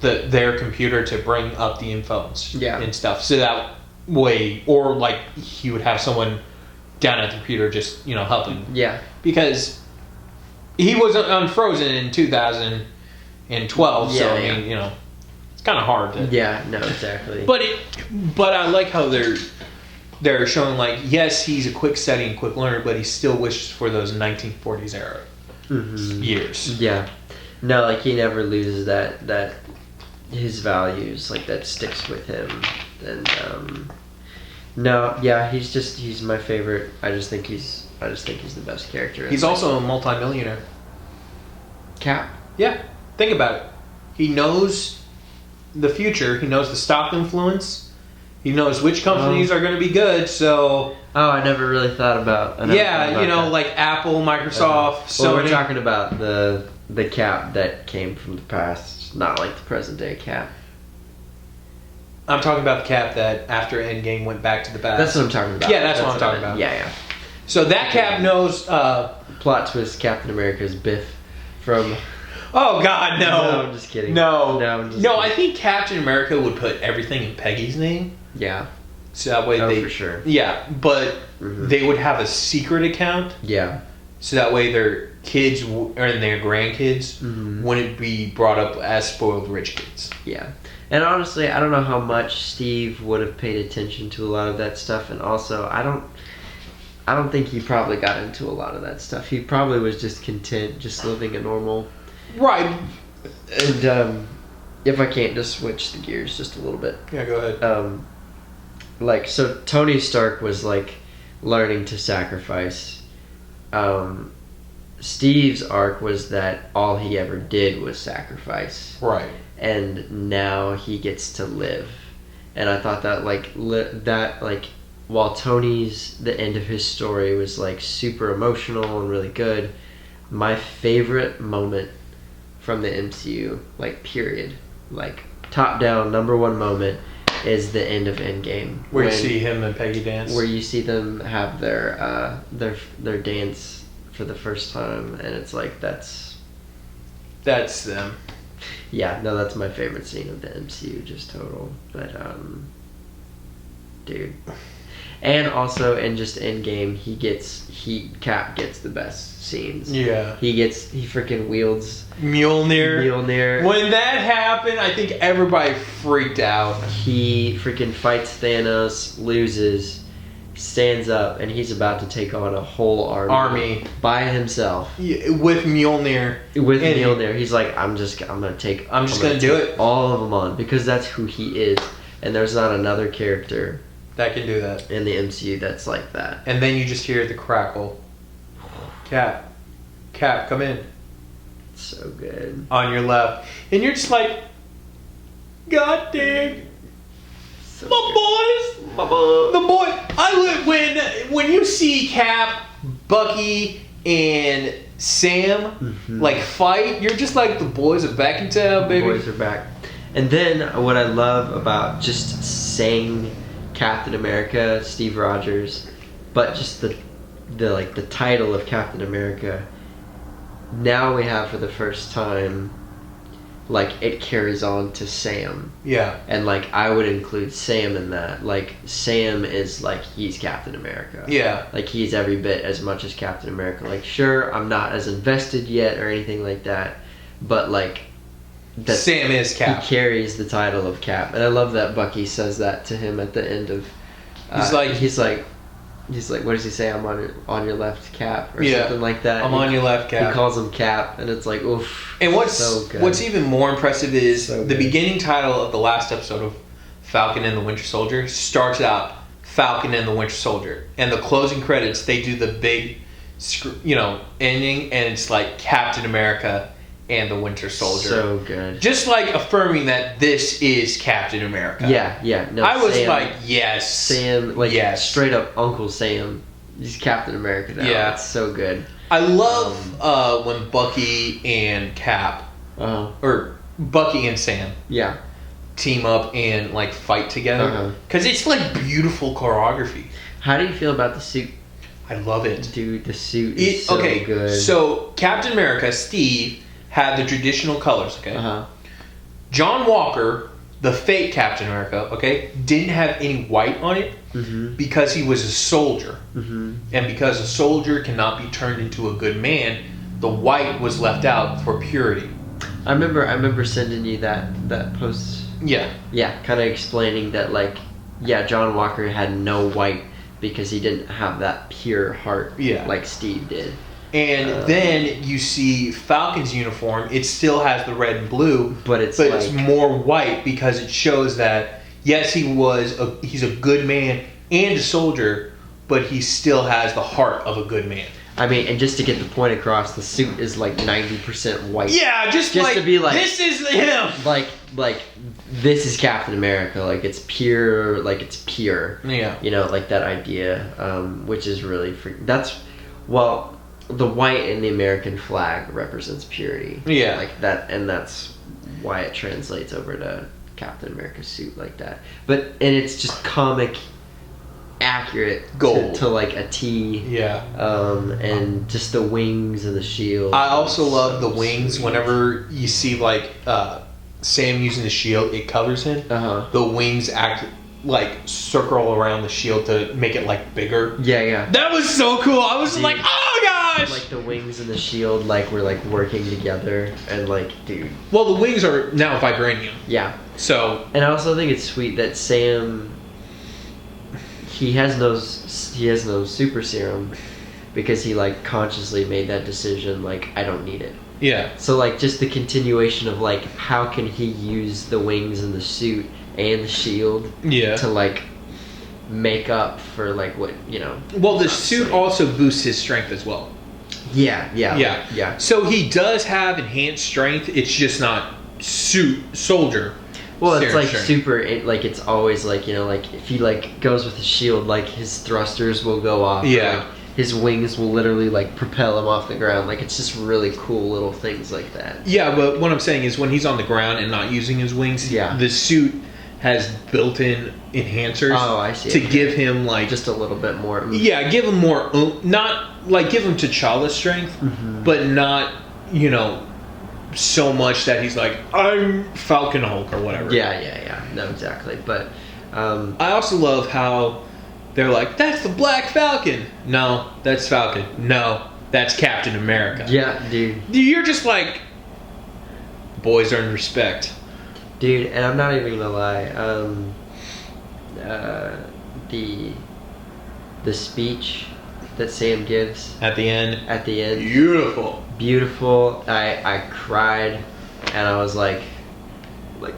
their computer, to bring up the info and stuff. So that way, or like he would have someone down at the computer just helping. Yeah. Because he was unfrozen in 2012, so I mean, it's kind of hard to. Yeah, no, exactly. But I like how they're showing, like, yes, he's a quick study and quick learner, but he still wishes for those 1940s era years. Yeah, no, like he never loses that his values, like that sticks with him, and no, yeah, he's my favorite. I just think he's the best character. He's also a multimillionaire. Cap? Yeah. Think about it. He knows the future. He knows the stock influence. He knows which companies are going to be good, so... Oh, I never really thought about... that. Like Apple, Microsoft, Sony. Well, we're talking about the Cap that came from the past, not like the present day Cap. I'm talking about the Cap that after Endgame went back to the past. That's what I'm talking about. Yeah, that's what I'm talking about. Yeah. So that Cap knows... Plot twist, Captain America's Biff from... Oh, God, no. No, I'm just kidding. No, I'm just kidding. I think Captain America would put everything in Peggy's name. Yeah. So that way for sure. Yeah, but they would have a secret account. Yeah. So that way their kids and their grandkids wouldn't be brought up as spoiled rich kids. Yeah. And honestly, I don't know how much Steve would have paid attention to a lot of that stuff, and also I don't think he probably got into a lot of that stuff. He probably was just content, just living a normal... Right. And if I can't just switch the gears just a little bit. Yeah, go ahead. So Tony Stark was like learning to sacrifice. Steve's arc was that all he ever did was sacrifice. Right. And now he gets to live. And I thought that while Tony's, the end of his story was like super emotional and really good, my favorite moment from the MCU, like period, like top down number one moment, is the end of Endgame, where you see him and Peggy dance, where you see them have their dance for the first time, and it's like that's them. Yeah, no, that's my favorite scene of the MCU, just total. But dude. And also in just Endgame, Cap gets the best scenes. Yeah. He freaking wields Mjolnir. When that happened, I think everybody freaked out. He freaking fights Thanos, loses, stands up and he's about to take on a whole army by himself. Yeah, with Mjolnir. With Mjolnir, he's like, I'm just gonna do it. All of them on, because that's who he is, and there's not another character that can do that in the MCU that's like that. And then you just hear the crackle. Cap, come in. So good. On your left, and you're just like, God dang. So My good. boys, the boy. When you see Cap, Bucky, and Sam like fight, you're just like, the boys are back in town, baby. The boys are back. And then what I love about just saying Captain America, Steve Rogers, but just the title of Captain America. Now we have, for the first time, like, it carries on to Sam. Yeah. And, like, I would include Sam in that. Like, Sam is, like, he's Captain America. Yeah. Like, he's every bit as much as Captain America. Like, sure, I'm not as invested yet or anything like that, but, like, that Sam is Cap. He carries the title of Cap. And I love that Bucky says that to him at the end of... He's like, what does he say? I'm on your left, Cap, or something like that. I'm on your left, Cap. He calls him Cap, and it's like, oof. And so good. what's even more impressive is So the good. beginning title of the last episode of Falcon and the Winter Soldier starts out Falcon and the Winter Soldier, and the closing credits, they do the big, ending, and it's like Captain America and the Winter Soldier. So good. Just like affirming that this is Captain America. Yeah. No, I was Sam, like, yes. Sam, like, yes. straight up Uncle Sam. He's Captain America now. Yeah. It's so good. I love when Bucky and Cap, or Bucky and Sam, Yeah. team up and like fight together, because it's like beautiful choreography. How do you feel about the suit? I love it. Dude, the suit is so good. So Captain America, Steve, had the traditional colors, okay? John Walker, the fake Captain America, okay, didn't have any white on it because he was a soldier. And because a soldier cannot be turned into a good man, the white was left out for purity. I remember sending you that post. Yeah. Yeah, kind of explaining that, like, John Walker had no white because he didn't have that pure heart like Steve did. And then you see Falcon's uniform. It still has the red and blue, but it's more white because it shows that, yes, he's a good man and a soldier, but he still has the heart of a good man. I mean, and just to get the point across, the suit is like 90% white. Yeah, just like, to be like, this is him. Like this is Captain America. Like, it's pure. Yeah. Like that idea, which is really the white in the American flag represents purity. Yeah. Like that, and that's why it translates over to Captain America's suit like that. And it's just comic accurate gold to like a T. Yeah. And just the wings and the shield. I also love the wings. Sweet. Whenever you see like Sam using the shield, it covers him. The wings act like circle around the shield to make it like bigger. Yeah. That was so cool. I was like, oh gosh! Like the wings and the shield, like we're like working together, and like, dude. Well, the wings are now vibranium. Yeah. So. And I also think it's sweet that Sam. He has no super serum because he like consciously made that decision. Like, I don't need it. Yeah. So like just the continuation of like how can he use the wings and the suit and the shield to like make up for like what Well, the suit also boosts his strength as well. Yeah. So he does have enhanced strength. It's just not soldier. Well, it's like super. It's always like like if he like goes with his shield, like his thrusters will go off. Yeah. Like, his wings will literally like propel him off the ground. Like, it's just really cool little things like that. Yeah, but what I'm saying is when he's on the ground and not using his wings, the suit has built-in enhancers. Oh, I see. To give him like just a little bit more. Yeah, give him more. Not like give him T'Challa's strength, but not so much that he's like, I'm Falcon Hulk or whatever. Yeah. No, exactly. But I also love how they're like, that's the Black Falcon. No, that's Falcon. No, that's Captain America. Yeah, dude. You're just like, boys earn respect. Dude, and I'm not even gonna lie. the speech that Sam gives At the end. Beautiful. I cried, and I was like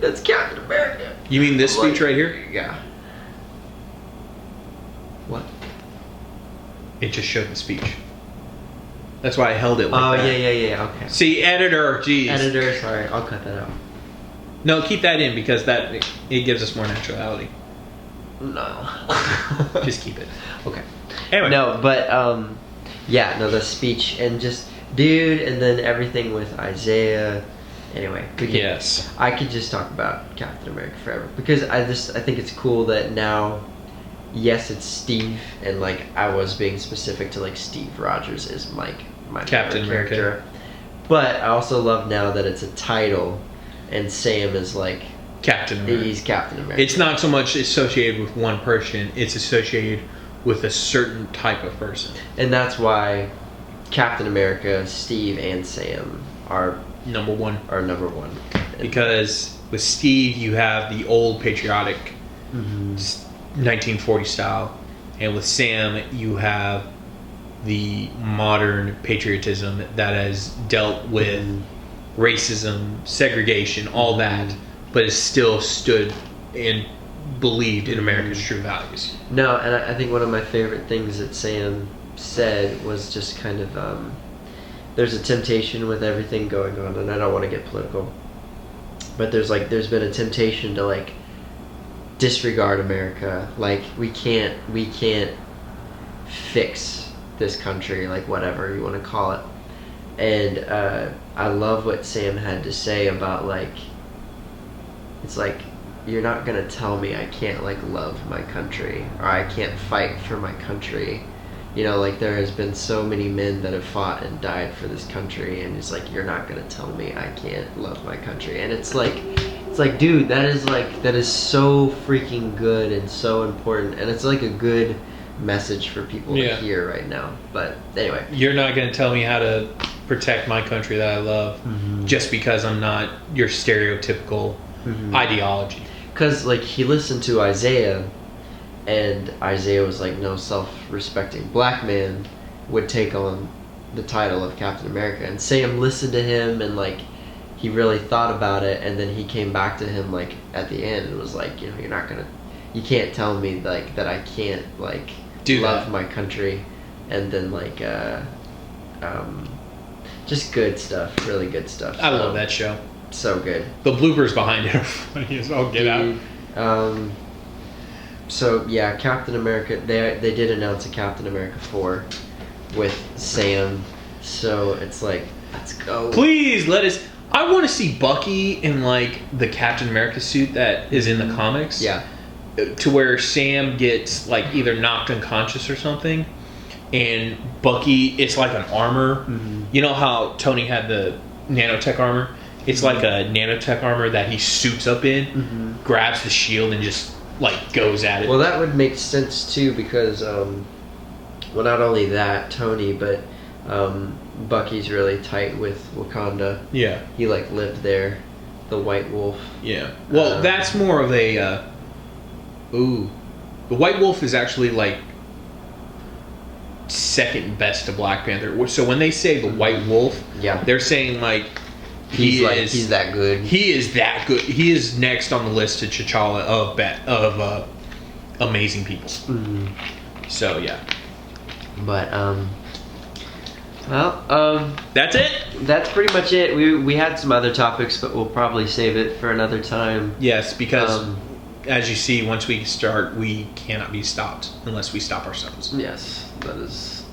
that's Captain America. You mean this speech right here? Yeah. What? It just showed the speech. That's why I held it like that. Yeah. Okay. See, editor, jeez. Editor, sorry, I'll cut that out. No, keep that in because it gives us more naturality. No. Just keep it. Okay. Anyway. No, but the speech and just dude, and then everything with Isaiah. Anyway, I could just talk about Captain America forever because I think it's cool that now, yes, it's Steve, and like I was being specific to like Steve Rogers is my Captain favorite character, America. but I also love now that it's a title, and Sam is like Captain America. He's Captain America. It's not so much associated with one person; it's associated with a certain type of person, and that's why Captain America, Steve, and Sam are number one. Because with Steve, you have the old patriotic 1940 style, and with Sam, you have the modern patriotism that has dealt with racism, segregation, all that, but has still stood and believed in America's true values. No, and I think one of my favorite things that Sam said was just kind of there's a temptation with everything going on, and I don't want to get political, but there's been a temptation to like disregard America. Like we can't fix this country, like whatever you want to call it. And I love what Sam had to say about like, it's like, you're not gonna tell me I can't like love my country, or I can't fight for my country. You know, like there has been so many men that have fought and died for this country, and it's like, you're not gonna tell me I can't love my country. And it's like, dude, that is so freaking good and so important, and it's like a good message for people to hear right now. But anyway, you're not gonna tell me how to protect my country that I love just because I'm not your stereotypical ideology. Because like he listened to Isaiah, and Isaiah was like, no self-respecting black man would take on the title of Captain America. And Sam listened to him, and like he really thought about it, and then he came back to him like at the end and was like, you know, you can't tell me like that I can't like love my country. And then like just good stuff, really good stuff. I love that show. So good. The bloopers behind it are funny as all get out. So yeah, Captain America. They did announce a Captain America 4 with Sam. So it's like, let's go. Please let us. I want to see Bucky in like the Captain America suit that is in the comics. Yeah. To where Sam gets like either knocked unconscious or something, and Bucky, it's like an armor. You know how Tony had the nanotech armor? It's like a nanotech armor that he suits up in, grabs the shield, and just like goes at it. Well, that would make sense too, because well, not only that, Tony, but Bucky's really tight with Wakanda. Yeah, he like lived there, the White Wolf. Yeah. Well, that's more of a. The White Wolf is actually like second best to Black Panther. So when they say the White Wolf, they're saying like. He's that good. He is that good. He is next on the list to T'Challa of amazing people. So yeah. But that's it. That's pretty much it. We had some other topics, but we'll probably save it for another time. Yes, because as you see, once we start, we cannot be stopped unless we stop ourselves. Yes, that is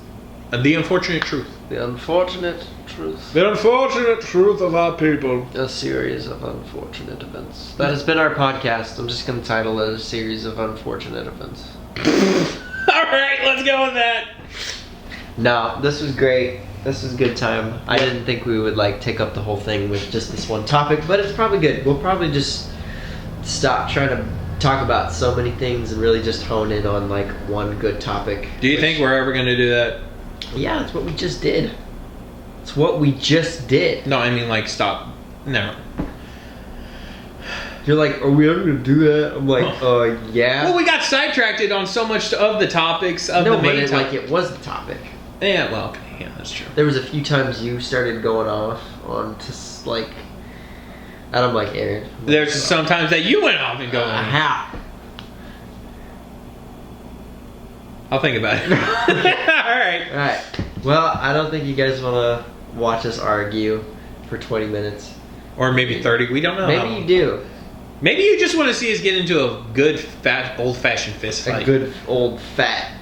the unfortunate truth. The unfortunate truth. The unfortunate truth of our people. A series of unfortunate events. That has been our podcast. I'm just going to title it a series of unfortunate events. Alright, let's go with that. No, this was great. This was a good time. I didn't think we would like take up the whole thing with just this one topic, but it's probably good. We'll probably just stop trying to talk about so many things and really just hone in on like one good topic. Do you think we're ever going to do that? Yeah, that's what we just did. It's what we just did. No, I mean like stop. Never. You're like, are we ever gonna do that? I'm like, yeah. Well, we got sidetracked on so much of the topics of the main topic. Like it was the topic. Yeah, well, okay, yeah, that's true. There was a few times you started going off on to like, and I'm like, Aaron. There's sometimes that you went off and go on. How? I'll think about it. Alright. Alright. Well, I don't think you guys want to watch us argue for 20 minutes. Or maybe 30, we don't know. Maybe you do. Maybe you just want to see us get into a good, fat, old-fashioned fist fight. A good, old, fat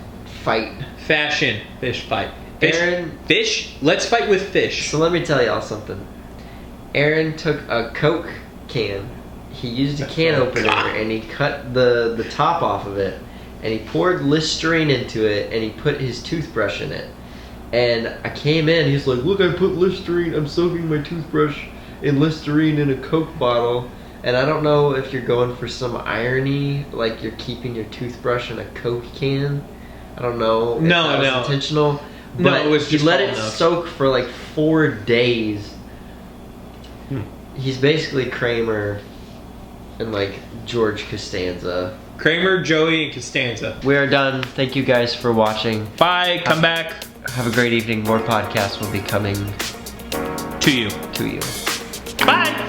fight. Fashion fish fight. Aaron, fish? Let's fight with fish. So let me tell y'all something. Aaron took a Coke can. He used a can opener and he cut the top off of it. And he poured Listerine into it and he put his toothbrush in it. And I came in, he's like, look, I put Listerine, I'm soaking my toothbrush in Listerine in a Coke bottle. And I don't know if you're going for some irony, like you're keeping your toothbrush in a Coke can. I don't know if that was intentional. But no, it was just he let it soak for like 4 days. He's basically Kramer and like George Costanza. Kramer, Joey, and Costanza. We are done. Thank you guys for watching. Bye. Come back. Have a great evening. More podcasts will be coming to you. To you. Bye.